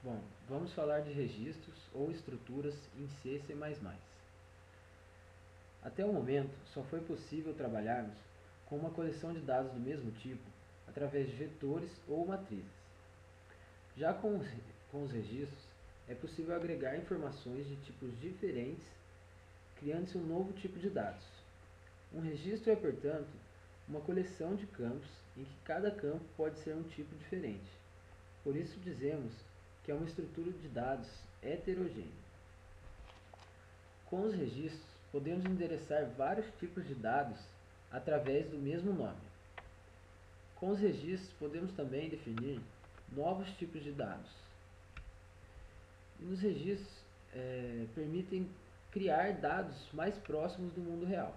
Bom, vamos falar de registros ou estruturas em C++. Até o momento, só foi possível trabalharmos com uma coleção de dados do mesmo tipo através de vetores ou matrizes. Já com os registros, é possível agregar informações de tipos diferentes, criando-se um novo tipo de dados. Um registro é, portanto, uma coleção de campos em que cada campo pode ser um tipo diferente. Por isso dizemos que é uma estrutura de dados heterogênea. Com os registros, podemos endereçar vários tipos de dados através do mesmo nome. Com os registros, podemos também definir novos tipos de dados. E os registros permitem criar dados mais próximos do mundo real.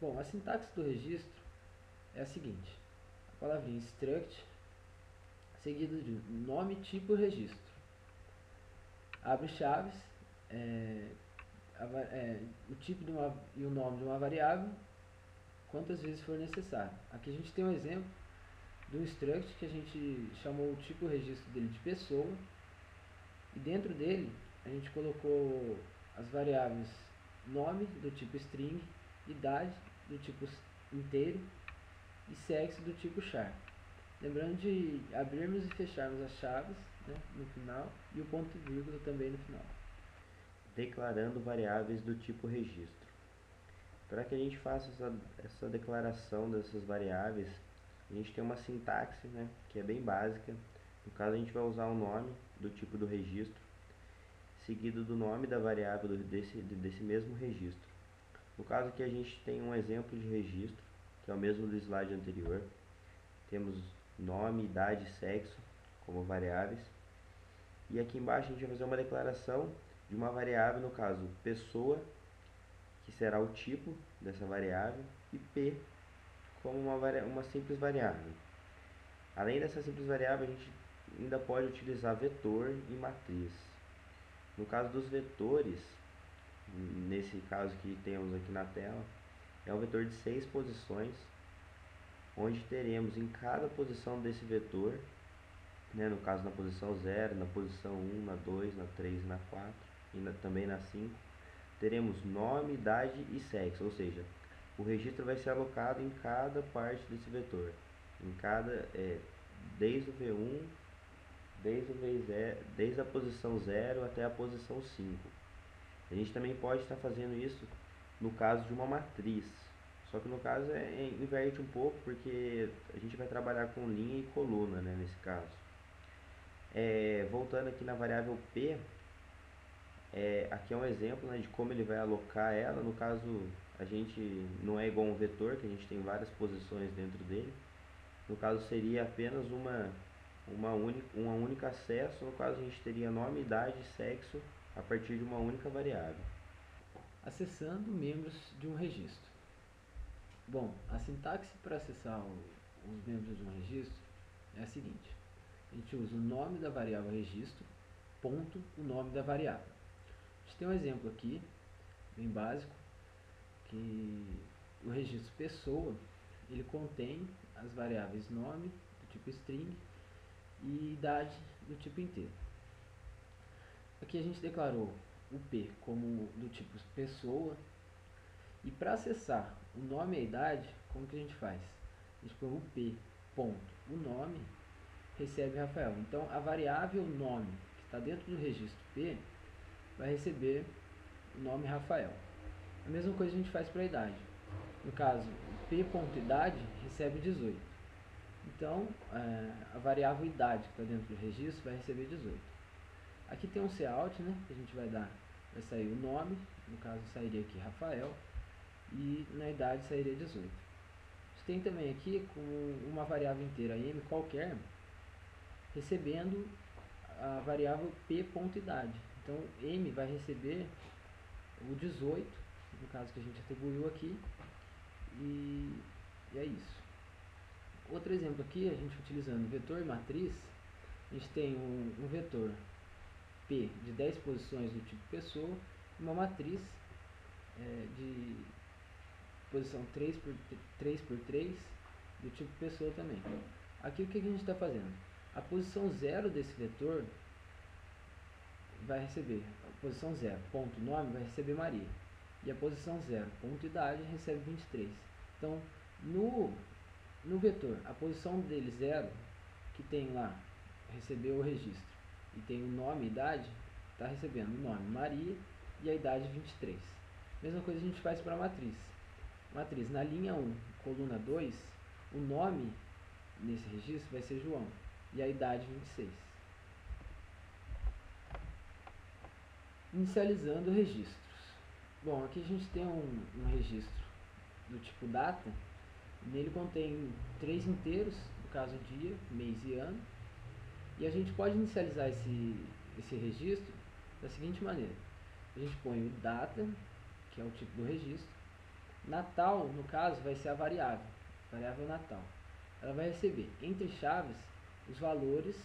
Bom, a sintaxe do registro é a seguinte: a palavrinha struct, seguido de nome, tipo, registro. Abre chaves, o tipo e o nome de uma variável, quantas vezes for necessário. Aqui a gente tem um exemplo do struct que a gente chamou o tipo registro dele de pessoa, e dentro dele a gente colocou as variáveis nome do tipo string, idade do tipo inteiro e sexo do tipo char. Lembrando de abrirmos e fecharmos as chaves, né, no final, e o ponto e vírgula também no final. Declarando variáveis do tipo registro. Para que a gente faça essa declaração dessas variáveis, a gente tem uma sintaxe, né, que é bem básica. No caso, a gente vai usar o nome do tipo do registro, seguido do nome da variável desse mesmo registro. No caso aqui, a gente tem um exemplo de registro, que é o mesmo do slide anterior. Temos nome, idade e sexo como variáveis. E aqui embaixo a gente vai fazer uma declaração de uma variável, no caso, pessoa, que será o tipo dessa variável, e P como uma simples variável. Além dessa simples variável, a gente ainda pode utilizar vetor e matriz. No caso dos vetores, nesse caso que temos aqui na tela, é um vetor de 6 posições, onde teremos em cada posição desse vetor, né, no caso na posição 0, na posição 1, na 2, na 3, na 4 e também na 5, teremos nome, idade e sexo, ou seja, o registro vai ser alocado em cada parte desse vetor, em cada, desde o V1, desde a posição 0 até a posição 5. A gente também pode estar fazendo isso no caso de uma matriz, só que no caso inverte um pouco, porque a gente vai trabalhar com linha e coluna, né, nesse caso. Voltando aqui na variável P, aqui é um exemplo, né, de como ele vai alocar ela. No caso, a gente não é igual a um vetor, que a gente tem várias posições dentro dele. No caso, seria apenas uma única acesso. No caso, a gente teria nome, idade e sexo a partir de uma única variável. Acessando membros de um registro. Bom, a sintaxe para acessar os membros de um registro é a seguinte: a gente usa o nome da variável registro, ponto, o nome da variável. A gente tem um exemplo aqui, bem básico, que o registro pessoa, ele contém as variáveis nome, do tipo string, e idade, do tipo inteiro. Aqui a gente declarou o P como do tipo pessoa, e para acessar o nome e a idade, como que a gente faz? A gente põe o P, ponto, o nome, recebe Rafael. Então a variável nome, que está dentro do registro P, vai receber o nome Rafael. A mesma coisa a gente faz para a idade. No caso, p.idade recebe 18. Então, a variável idade que está dentro do registro vai receber 18. Aqui tem um cout, né, que a gente vai sair o nome, no caso sairia aqui Rafael, e na idade sairia 18. A gente tem também aqui com uma variável inteira m qualquer, recebendo a variável p.idade. Então, m vai receber o 18, no caso que a gente atribuiu aqui, e é isso. Outro exemplo aqui, a gente utilizando vetor e matriz, a gente tem um vetor P de 10 posições do tipo pessoa, e uma matriz de posição 3 por 3 do tipo pessoa também. Aqui o que a gente está fazendo? A posição 0 desse vetor vai receber, a posição 0, ponto nome, vai receber Maria. E a posição 0, ponto idade, recebe 23. Então, no vetor, a posição dele 0, que tem lá, recebeu o registro, e tem o nome e idade, está recebendo o nome Maria e a idade 23. Mesma coisa a gente faz para a matriz. Matriz, na linha 1, coluna 2, o nome nesse registro vai ser João e a idade 26. Inicializando registros. Bom, aqui a gente tem um registro do tipo data. Nele contém 3 inteiros, no caso dia, mês e ano. E a gente pode inicializar esse registro da seguinte maneira. A gente põe o data, que é o tipo do registro. Natal, no caso, vai ser a variável Natal. Ela vai receber, entre chaves, os valores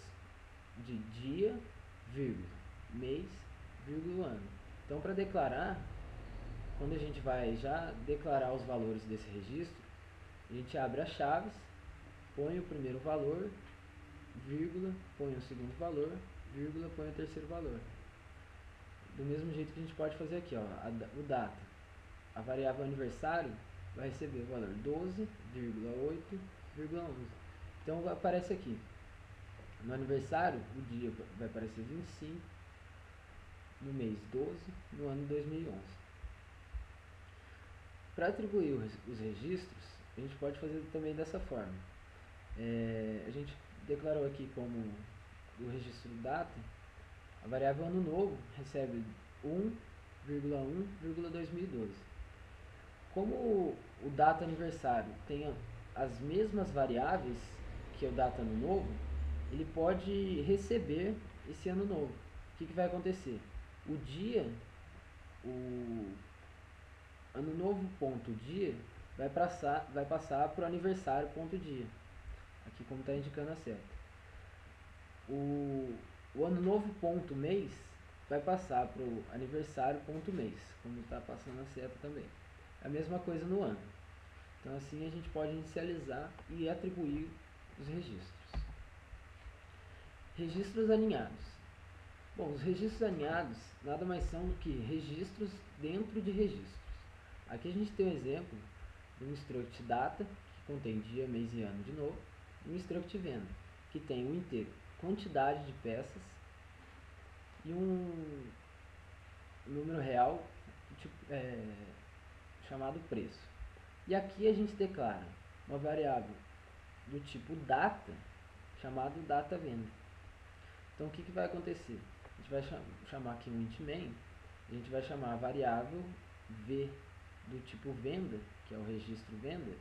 de dia, vírgula, mês, vírgula, ano. Então, para declarar, quando a gente vai já declarar os valores desse registro, a gente abre as chaves, põe o primeiro valor, vírgula, põe o segundo valor, vírgula, põe o terceiro valor. Do mesmo jeito que a gente pode fazer aqui, ó, o data. A variável aniversário vai receber o valor 12,8,11. Então aparece aqui. No aniversário, o dia vai aparecer 25, no mês 12, no ano 2011. Para atribuir os registros, a gente pode fazer também dessa forma. A gente declarou aqui como o registro data, a variável ano novo recebe 1,1,2012. Como o data aniversário tem as mesmas variáveis que o data ano novo, ele pode receber esse ano novo. O que vai acontecer? O dia, o ano novo ponto dia, vai passar para o aniversário ponto dia. Aqui como está indicando a seta. O ano novo ponto mês vai passar para o aniversário ponto mês, como está passando a seta também. A mesma coisa no ano. Então assim a gente pode inicializar e atribuir os registros. Registros alinhados. Bom, os registros alinhados nada mais são do que registros dentro de registros. Aqui a gente tem um exemplo de um struct data, que contém dia, mês e ano de novo, e um struct venda, que tem um inteiro, quantidade de peças e um número real chamado preço. E aqui a gente declara uma variável do tipo data, chamado data venda. Então o que vai acontecer? A gente vai chamar aqui um int main, a gente vai chamar a variável v do tipo venda, que é o registro venda,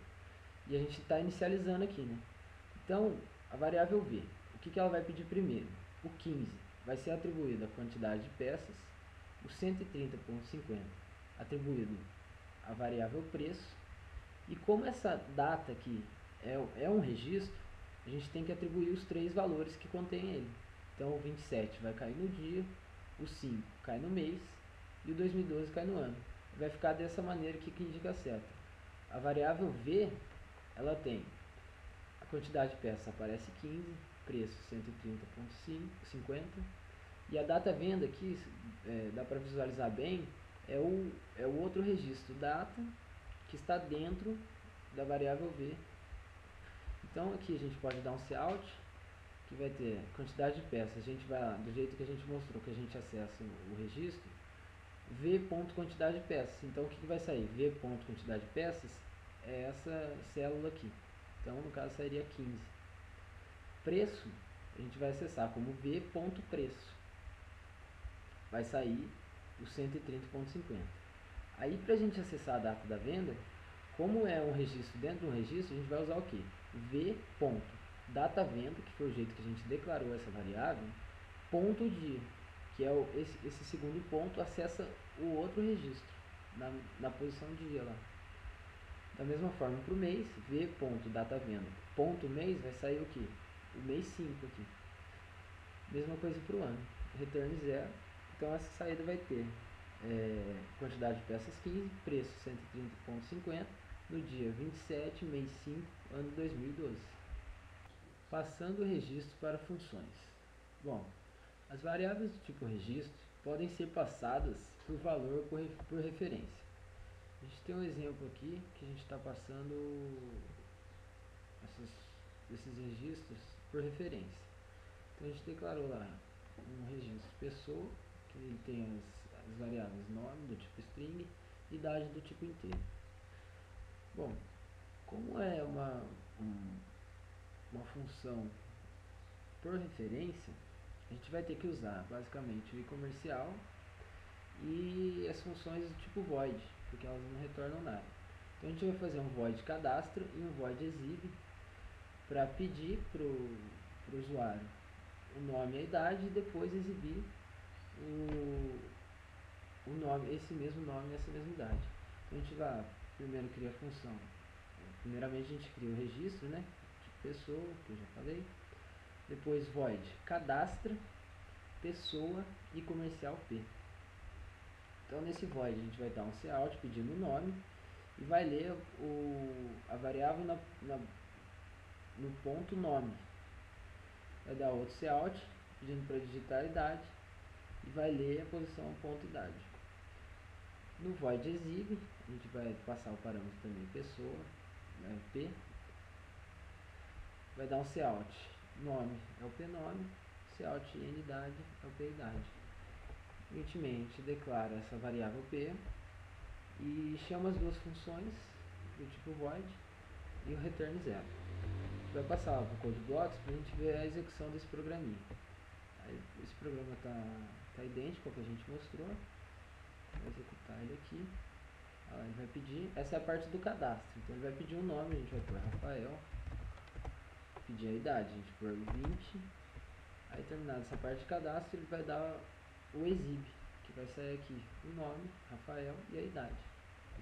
e a gente está inicializando aqui, né? Então, a variável v, o que ela vai pedir primeiro? O 15 vai ser atribuído a quantidade de peças, o 130,50 atribuído a variável preço, e como essa data aqui é um registro, a gente tem que atribuir os 3 valores que contém ele. Então o 27 vai cair no dia, o 5 cai no mês e o 2012 cai no ano. Vai ficar dessa maneira aqui que indica a seta. A variável v, ela tem a quantidade de peças aparece 15, preço 130,50 e a data venda aqui, dá para visualizar bem, é o outro registro data que está dentro da variável v. Então aqui a gente pode dar um cout, que vai ter quantidade de peças. A gente vai lá, do jeito que a gente mostrou, que a gente acessa o registro, v ponto quantidade de peças. Então o que vai sair? V ponto quantidade de peças é essa célula aqui. Então no caso sairia 15. Preço, a gente vai acessar como v ponto preço. Vai sair o 130,50. Aí para a gente acessar a data da venda, como é um registro dentro de um registro, a gente vai usar o que? V ponto data venda, que foi o jeito que a gente declarou essa variável, ponto dia, que é esse segundo ponto acessa o outro registro, na posição dia lá. Da mesma forma para o mês, v ponto data venda, ponto mês, vai sair o que? O mês 5 aqui. Mesma coisa para o ano, return 0, então essa saída vai ter quantidade de peças 15, preço 130,50, no dia 27, mês 5, ano 2012. Passando o registro para funções. Bom, As variáveis do tipo registro podem ser passadas por valor por referência. A gente tem um exemplo aqui que a gente está passando esses registros por referência. Então a gente declarou lá um registro pessoa, que ele tem as variáveis nome do tipo string e idade do tipo inteiro. Bom, como é uma função por referência, a gente vai ter que usar basicamente o e-comercial e as funções do tipo void, porque elas não retornam nada. Então a gente vai fazer um void cadastro e um void exibe para pedir para o usuário o nome e a idade e depois exibir o nome, esse mesmo nome e essa mesma idade. Então a gente vai primeiro criar a função. Primeiramente a gente cria o registro, né? De pessoa, que eu já falei. Depois void cadastra, pessoa e comercial P. Então nesse void a gente vai dar um cout pedindo o nome e vai ler a variável no ponto nome. Vai dar outro cout pedindo para digitar a idade e vai ler a posição ponto idade. No void exibe, a gente vai passar o parâmetro também pessoa, né, P, vai dar um cout, nome é o P nome, cout n idade é o P idade. Evidentemente declara essa variável P e chama as duas funções do tipo void e o return 0. Vai passar para o code blocks para a gente ver a execução desse programinha. Aí, esse programa está idêntico ao que a gente mostrou. Vou executar ele aqui. Ele vai pedir, essa é a parte do cadastro, então ele vai pedir um nome, a gente vai pôr Rafael, pedir a idade, a gente pôr 20, aí terminada essa parte de cadastro, ele vai dar o exibe, que vai sair aqui o nome, Rafael e a idade.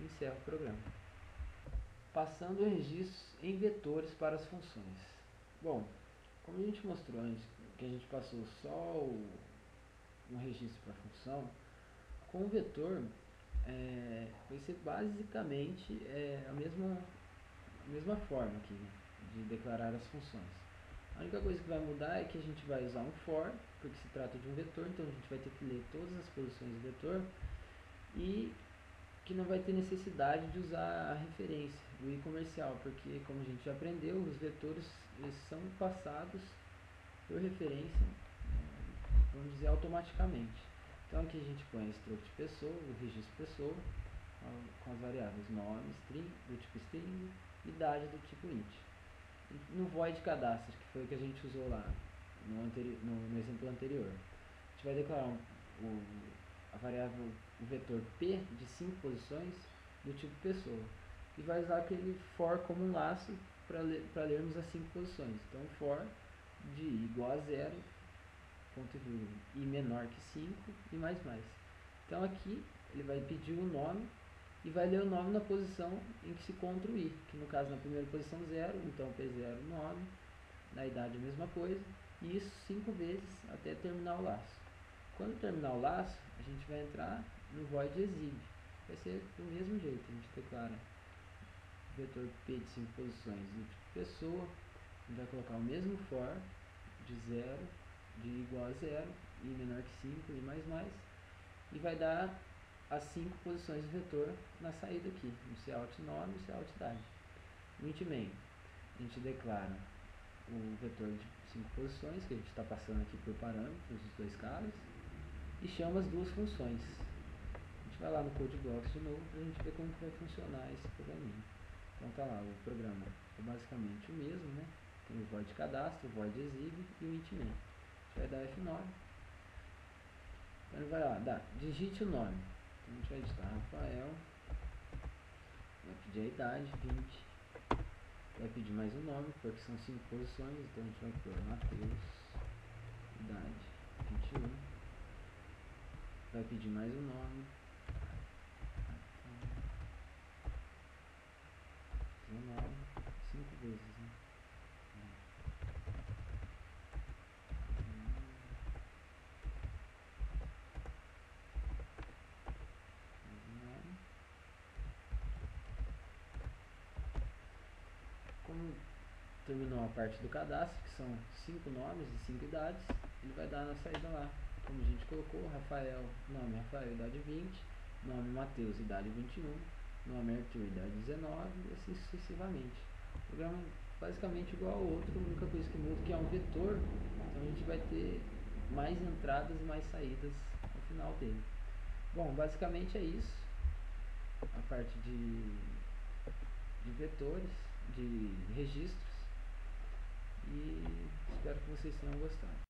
E encerra o programa. Passando registros em vetores para as funções. Bom, como a gente mostrou antes, que a gente passou só um registro para a função, com o vetor vai ser basicamente a mesma forma aqui, né, de declarar as funções. A única coisa que vai mudar é que a gente vai usar um for, porque se trata de um vetor, então a gente vai ter que ler todas as posições do vetor e que não vai ter necessidade de usar a referência, o e-comercial, porque como a gente já aprendeu, os vetores eles são passados por referência, vamos dizer, automaticamente. Então aqui a gente põe a struct pessoa, o registro pessoa, com as variáveis nome, string, do tipo string, idade do tipo int. E no void cadastro, que foi o que a gente usou lá no exemplo anterior, a gente vai declarar a variável, o vetor P de 5 posições do tipo pessoa. E vai usar aquele for como um laço para lermos as 5 posições. Então for de i igual a 0, ponto e vírgula, i menor que 5 e mais. Então aqui ele vai pedir o nome e vai ler o nome na posição em que se encontra o i, que no caso na primeira posição 0, então P0 nome, na idade a mesma coisa, e isso 5 vezes até terminar o laço. Quando terminar o laço, a gente vai entrar no void exibe. Vai ser do mesmo jeito, a gente declara o vetor P de 5 posições do tipo pessoa, a gente vai colocar o mesmo for de 0, de igual a 0, i menor que 5 e mais, e vai dar as 5 posições do vetor na saída aqui, no cout nome e cout idade. No int main, a gente declara o vetor de 5 posições, que a gente está passando aqui por parâmetros, os dois casos, e chama as duas funções. A gente vai lá no code blocks de novo para a gente ver como que vai funcionar esse programinha. Então tá lá, o programa é basicamente o mesmo, né? Tem o void cadastro, o void exibe e o int main. A gente vai dar F9. Então ele vai lá, digite o nome. Então a gente vai digitar Rafael, vai pedir a idade, 20. Vai pedir mais um nome, porque são 5 posições, então a gente vai pôr Matheus, idade 21. Vai pedir mais um nome, 19, 5 vezes, né? Como terminou a parte do cadastro, que são 5 nomes e 5 idades, ele vai dar na saída lá, como a gente colocou, Rafael, nome Rafael, idade 20, nome Matheus, idade 21, nome Arthur, idade 19 e assim sucessivamente. O programa é basicamente igual ao outro, a única coisa que muda é que é um vetor, então a gente vai ter mais entradas e mais saídas no final dele. Bom, basicamente é isso, a parte de vetores, de registros, e espero que vocês tenham gostado.